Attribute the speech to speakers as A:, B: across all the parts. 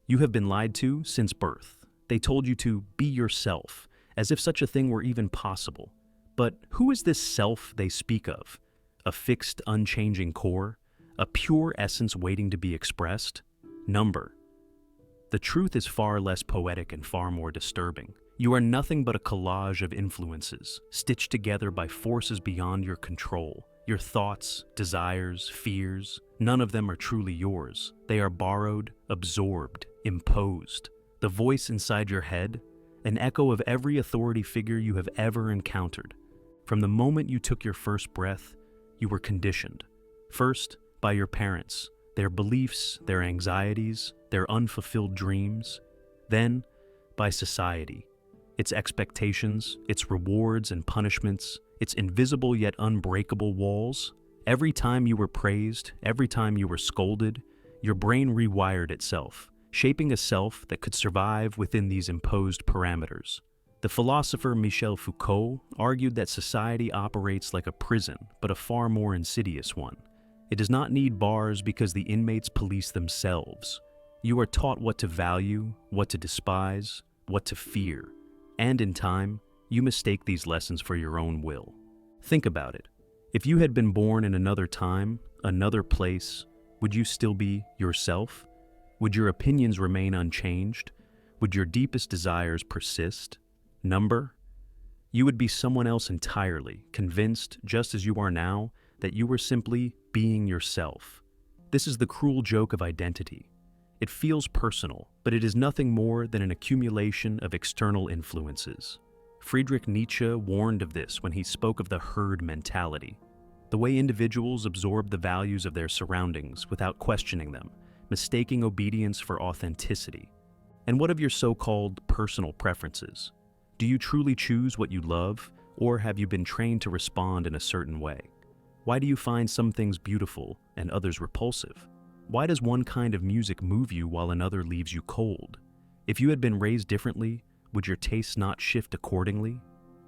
A: You have been lied to since birth. They told you to be yourself, as if such a thing were even possible. But who is this self they speak of? A fixed, unchanging core? A pure essence waiting to be expressed? Number. The truth is far less poetic and far more disturbing. You are nothing but a collage of influences, stitched together by forces beyond your control. Your thoughts, desires, fears, none of them are truly yours. They are borrowed, absorbed, imposed. The voice inside your head, an echo of every authority figure you have ever encountered. From the moment you took your first breath, you were conditioned. First, by your parents, their beliefs, their anxieties, their unfulfilled dreams. Then, by society, its expectations, its rewards and punishments, its invisible yet unbreakable walls. Every time you were praised, every time you were scolded, your brain rewired itself, shaping a self that could survive within these imposed parameters. The philosopher Michel Foucault argued that society operates like a prison, but a far more insidious one. It does not need bars because the inmates police themselves. You are taught what to value, what to despise, what to fear. And in time, you mistake these lessons for your own will. Think about it. If you had been born in another time, another place, would you still be yourself? Would your opinions remain unchanged? Would your deepest desires persist? Number? You would be someone else entirely, convinced, just as you are now, that you were simply being yourself. This is the cruel joke of identity. It feels personal, but it is nothing more than an accumulation of external influences. Friedrich Nietzsche warned of this when he spoke of the herd mentality, the way individuals absorb the values of their surroundings without questioning them, mistaking obedience for authenticity. And what of your so-called personal preferences? Do you truly choose what you love, or have you been trained to respond in a certain way? Why do you find some things beautiful and others repulsive? Why does one kind of music move you while another leaves you cold? If you had been raised differently, would your tastes not shift accordingly?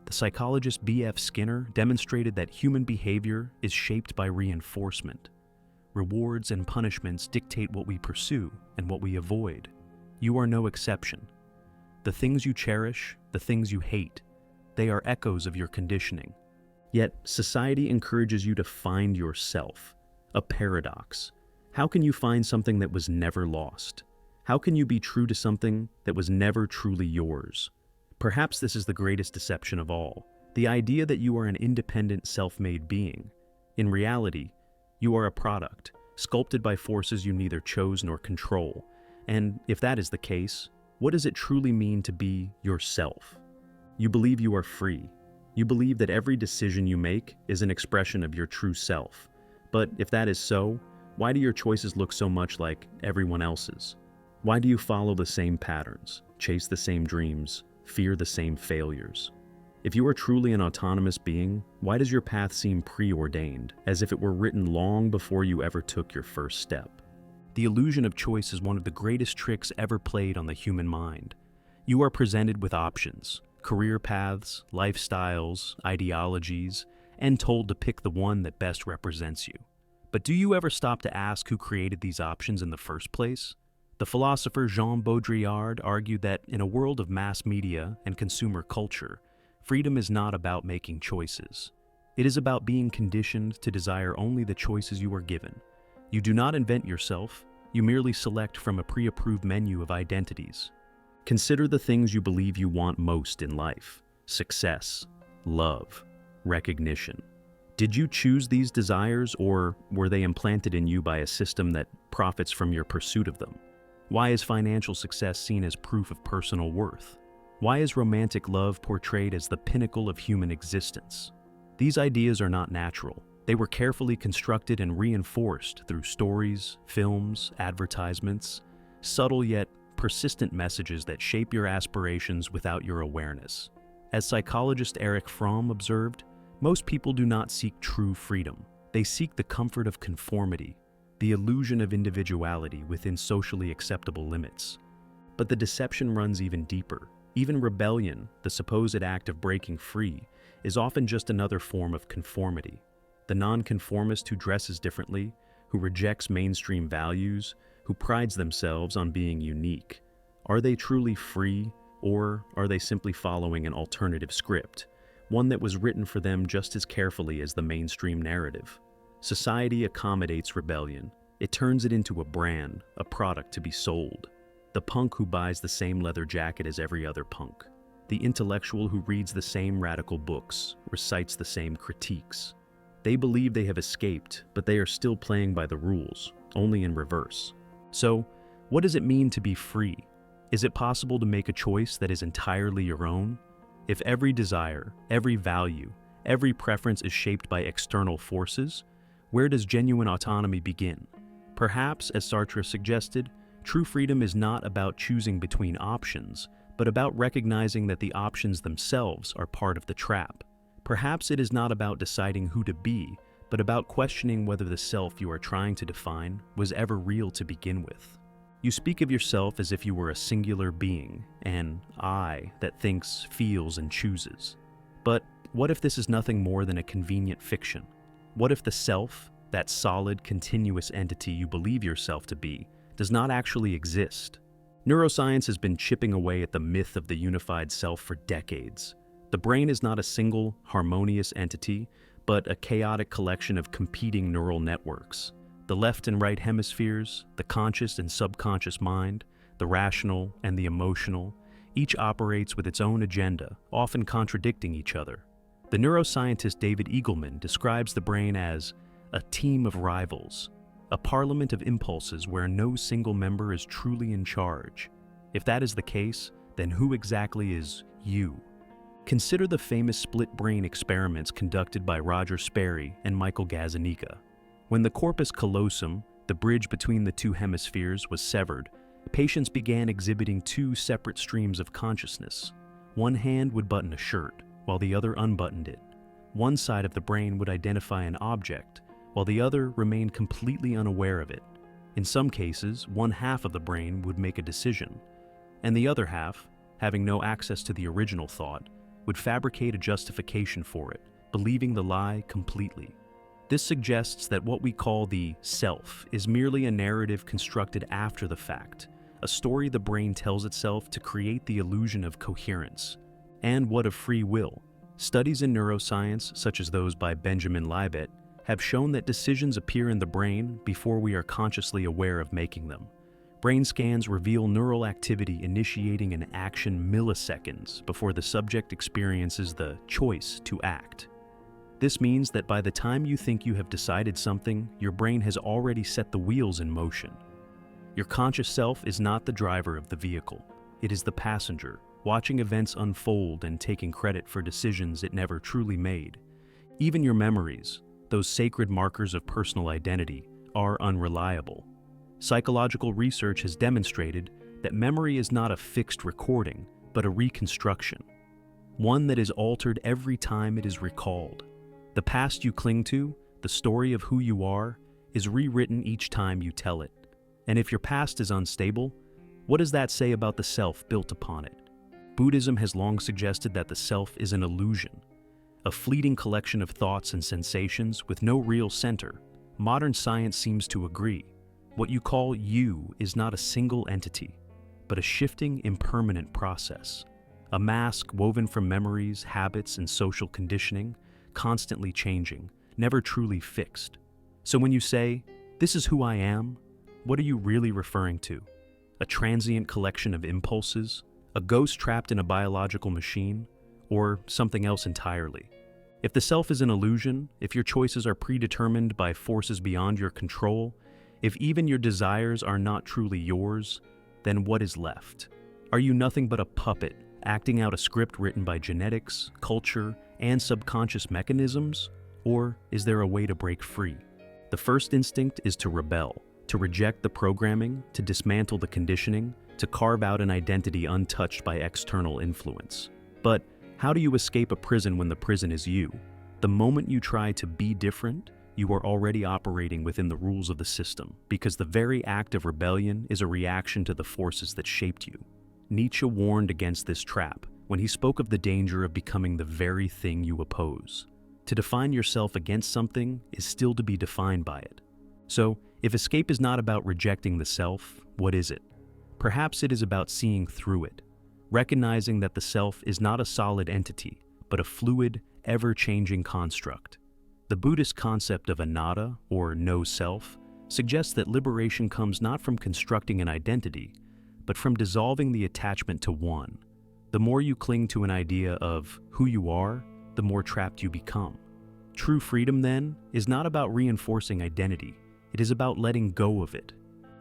A: The psychologist B.F. Skinner demonstrated that human behavior is shaped by reinforcement. Rewards and punishments dictate what we pursue and what we avoid. You are no exception. The things you cherish, the things you hate, they are echoes of your conditioning. Yet, society encourages you to find yourself, a paradox. How can you find something that was never lost? How can you be true to something that was never truly yours? Perhaps this is the greatest deception of all, the idea that you are an independent, self-made being. In reality, you are a product, sculpted by forces you neither chose nor control. And if that is the case, what does it truly mean to be yourself? You believe you are free. You believe that every decision you make is an expression of your true self. But if that is so, why do your choices look so much like everyone else's? Why do you follow the same patterns, chase the same dreams, fear the same failures? If you are truly an autonomous being, why does your path seem preordained, as if it were written long before you ever took your first step? The illusion of choice is one of the greatest tricks ever played on the human mind. You are presented with options, career paths, lifestyles, ideologies, and told to pick the one that best represents you. But do you ever stop to ask who created these options in the first place? The philosopher Jean Baudrillard argued that in a world of mass media and consumer culture, freedom is not about making choices. It is about being conditioned to desire only the choices you are given. You do not invent yourself, you merely select from a pre-approved menu of identities. Consider the things you believe you want most in life: success, love, recognition. Did you choose these desires, or were they implanted in you by a system that profits from your pursuit of them? Why is financial success seen as proof of personal worth? Why is romantic love portrayed as the pinnacle of human existence? These ideas are not natural. They were carefully constructed and reinforced through stories, films, advertisements, subtle yet persistent messages that shape your aspirations without your awareness. As psychologist Erich Fromm observed, most people do not seek true freedom. They seek the comfort of conformity, the illusion of individuality within socially acceptable limits. But the deception runs even deeper. Even rebellion, the supposed act of breaking free, is often just another form of conformity. The nonconformist who dresses differently, who rejects mainstream values, who prides themselves on being unique. Are they truly free, or are they simply following an alternative script, one that was written for them just as carefully as the mainstream narrative? Society accommodates rebellion. It turns it into a brand, a product to be sold. The punk who buys the same leather jacket as every other punk. The intellectual who reads the same radical books, recites the same critiques. They believe they have escaped, but they are still playing by the rules, only in reverse. So, what does it mean to be free? Is it possible to make a choice that is entirely your own? If every desire, every value, every preference is shaped by external forces, where does genuine autonomy begin? Perhaps, as Sartre suggested, true freedom is not about choosing between options, but about recognizing that the options themselves are part of the trap. Perhaps it is not about deciding who to be, but about questioning whether the self you are trying to define was ever real to begin with. You speak of yourself as if you were a singular being, an I that thinks, feels, and chooses. But what if this is nothing more than a convenient fiction? What if the self, that solid, continuous entity you believe yourself to be, does not actually exist? Neuroscience has been chipping away at the myth of the unified self for decades. The brain is not a single, harmonious entity, but a chaotic collection of competing neural networks. The left and right hemispheres, the conscious and subconscious mind, the rational and the emotional, each operates with its own agenda, often contradicting each other. The neuroscientist David Eagleman describes the brain as a team of rivals, a parliament of impulses where no single member is truly in charge. If that is the case, then who exactly is you? Consider the famous split brain experiments conducted by Roger Sperry and Michael Gazzaniga. When the corpus callosum, the bridge between the two hemispheres, was severed, patients began exhibiting two separate streams of consciousness. One hand would button a shirt, while the other unbuttoned it. One side of the brain would identify an object, while the other remained completely unaware of it. In some cases, one half of the brain would make a decision, and the other half, having no access to the original thought, would fabricate a justification for it, believing the lie completely. This suggests that what we call the self is merely a narrative constructed after the fact, a story the brain tells itself to create the illusion of coherence. And what of free will? Studies in neuroscience, such as those by Benjamin Libet, have shown that decisions appear in the brain before we are consciously aware of making them. Brain scans reveal neural activity initiating an action milliseconds before the subject experiences the choice to act. This means that by the time you think you have decided something, your brain has already set the wheels in motion. Your conscious self is not the driver of the vehicle. It is the passenger, watching events unfold and taking credit for decisions it never truly made. Even your memories, those sacred markers of personal identity, are unreliable. Psychological research has demonstrated that memory is not a fixed recording, but a reconstruction, one that is altered every time it is recalled. The past you cling to, the story of who you are, is rewritten each time you tell it. And if your past is unstable, what does that say about the self built upon it? Buddhism has long suggested that the self is an illusion, a fleeting collection of thoughts and sensations with no real center. Modern science seems to agree. What you call you is not a single entity, but a shifting, impermanent process, a mask woven from memories, habits, and social conditioning, constantly changing, never truly fixed. So when you say, "This is who I am," what are you really referring to? A transient collection of impulses? A ghost trapped in a biological machine? Or something else entirely? If the self is an illusion, if your choices are predetermined by forces beyond your control, if even your desires are not truly yours, then what is left? Are you nothing but a puppet, acting out a script written by genetics, culture, and subconscious mechanisms? Or is there a way to break free? The first instinct is to rebel, to reject the programming, to dismantle the conditioning, to carve out an identity untouched by external influence. But how do you escape a prison when the prison is you? The moment you try to be different, you are already operating within the rules of the system, because the very act of rebellion is a reaction to the forces that shaped you. Nietzsche warned against this trap when he spoke of the danger of becoming the very thing you oppose. To define yourself against something is still to be defined by it. So, If escape is not about rejecting the self, what is it? Perhaps it is about seeing through it, recognizing that the self is not a solid entity, but a fluid, ever-changing construct. The Buddhist concept of anatta, or no self, suggests that liberation comes not from constructing an identity, but from dissolving the attachment to one. The more you cling to an idea of who you are, the more trapped you become. True freedom, then, is not about reinforcing identity. It is about letting go of it.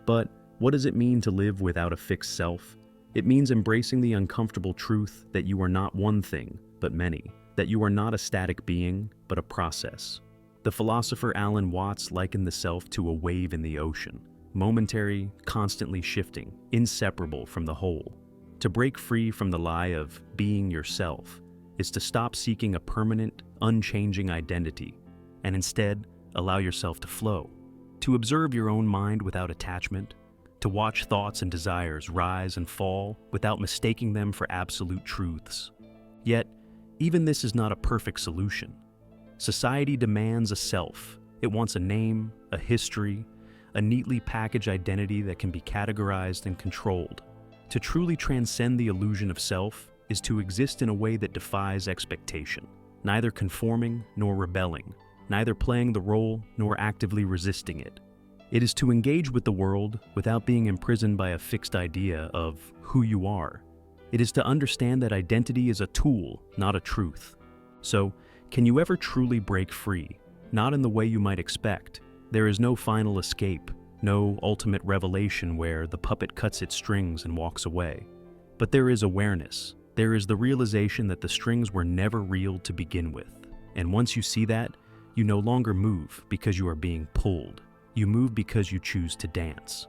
A: But what does it mean to live without a fixed self? It means embracing the uncomfortable truth that you are not one thing, but many, that you are not a static being, but a process. The philosopher Alan Watts likened the self to a wave in the ocean, momentary, constantly shifting, inseparable from the whole. To break free from the lie of being yourself is to stop seeking a permanent, unchanging identity, and instead allow yourself to flow, to observe your own mind without attachment, to watch thoughts and desires rise and fall without mistaking them for absolute truths. Yet, even this is not a perfect solution. Society demands a self. It wants a name, a history, a neatly packaged identity that can be categorized and controlled. To truly transcend the illusion of self is to exist in a way that defies expectation, neither conforming nor rebelling, neither playing the role nor actively resisting it. It is to engage with the world without being imprisoned by a fixed idea of who you are. It is to understand that identity is a tool, not a truth. So, can you ever truly break free? Not in the way you might expect. There is no final escape, no ultimate revelation where the puppet cuts its strings and walks away. But there is awareness. There is the realization that the strings were never real to begin with. And once you see that, you no longer move because you are being pulled. You move because you choose to dance.